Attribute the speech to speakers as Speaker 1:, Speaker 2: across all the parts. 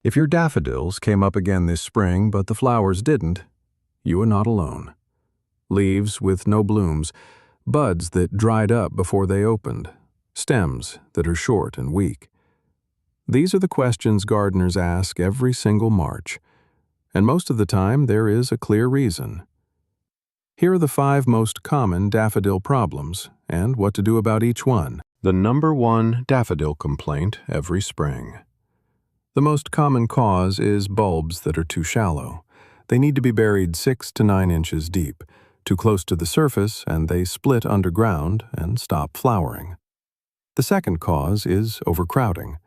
Speaker 1: If your daffodils came up again this spring but the flowers didn't, you are not alone. Leaves with no blooms, buds that dried up before they opened, stems that are short and weak. These are the questions gardeners ask every single March, and most of the time there is a clear reason. Here are the 5 most common daffodil problems and what to do about each one. The number 1 daffodil complaint every spring. The most common cause is bulbs that are too shallow. They need to be buried 6 to 9 inches deep, too close to the surface, and they split underground and stop flowering. The second cause is overcrowding.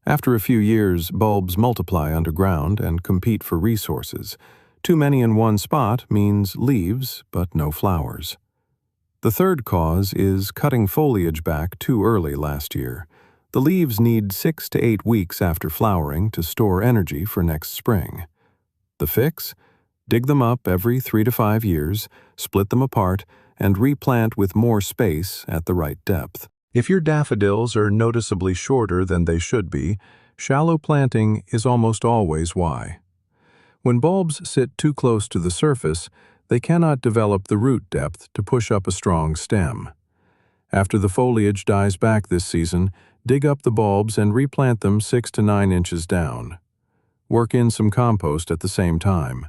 Speaker 1: After a few years, bulbs multiply underground and compete for resources. Too many in one spot means leaves, but no flowers. The third cause is cutting foliage back too early last year. The leaves need 6 to 8 weeks after flowering to store energy for next spring. The fix? Dig them up every 3 to 5 years, split them apart, and replant with more space at the right depth. If your daffodils are noticeably shorter than they should be, shallow planting is almost always why. When bulbs sit too close to the surface, they cannot develop the root depth to push up a strong stem. After the foliage dies back this season, dig up the bulbs and replant them 6 to 9 inches down. Work in some compost at the same time.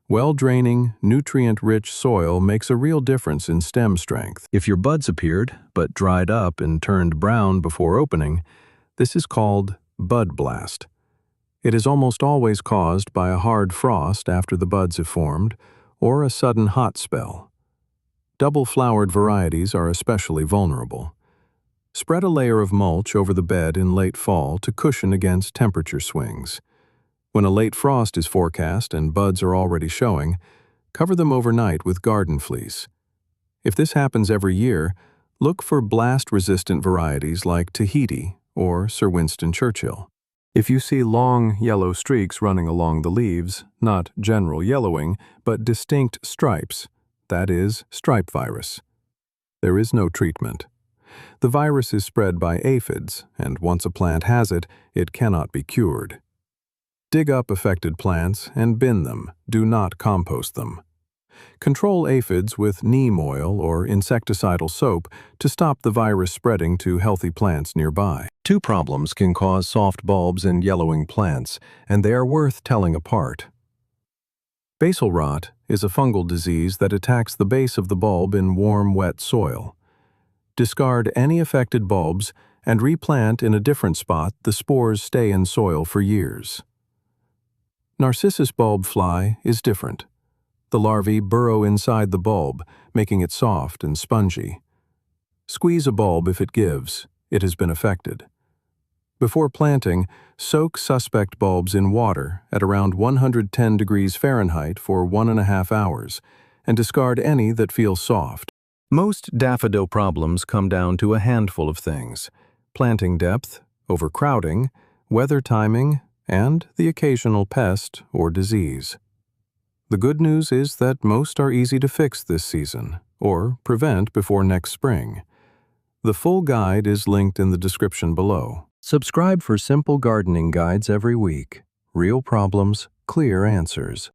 Speaker 1: Well-draining, nutrient-rich soil makes a real difference in stem strength. If your buds appeared, but dried up and turned brown before opening, this is called bud blast. It is almost always caused by a hard frost after the buds have formed, or a sudden hot spell. Double-flowered varieties are especially vulnerable. Spread a layer of mulch over the bed in late fall to cushion against temperature swings. When a late frost is forecast and buds are already showing, cover them overnight with garden fleece. If this happens every year, look for blast-resistant varieties like Tahiti or Sir Winston Churchill. If you see long yellow streaks running along the leaves, not general yellowing, but distinct stripes, that is stripe virus. There is no treatment. The virus is spread by aphids, and once a plant has it, it cannot be cured. Dig up affected plants and bin them. Do not compost them. Control aphids with neem oil or insecticidal soap to stop the virus spreading to healthy plants nearby. 2 problems can cause soft bulbs and yellowing plants, and they are worth telling apart. Basal rot is a fungal disease that attacks the base of the bulb in warm, wet soil. Discard any affected bulbs and replant in a different spot. The spores stay in soil for years. Narcissus bulb fly is different. The larvae burrow inside the bulb, making it soft and spongy. Squeeze a bulb if it gives. It has been affected. Before planting, soak suspect bulbs in water at around 110 degrees Fahrenheit for 1.5 hours, and discard any that feel soft. Most daffodil problems come down to a handful of things: planting depth, overcrowding, weather timing, and the occasional pest or disease. The good news is that most are easy to fix this season, or prevent before next spring. The full guide is linked in the description below. Subscribe for simple gardening guides every week. Real problems, clear answers.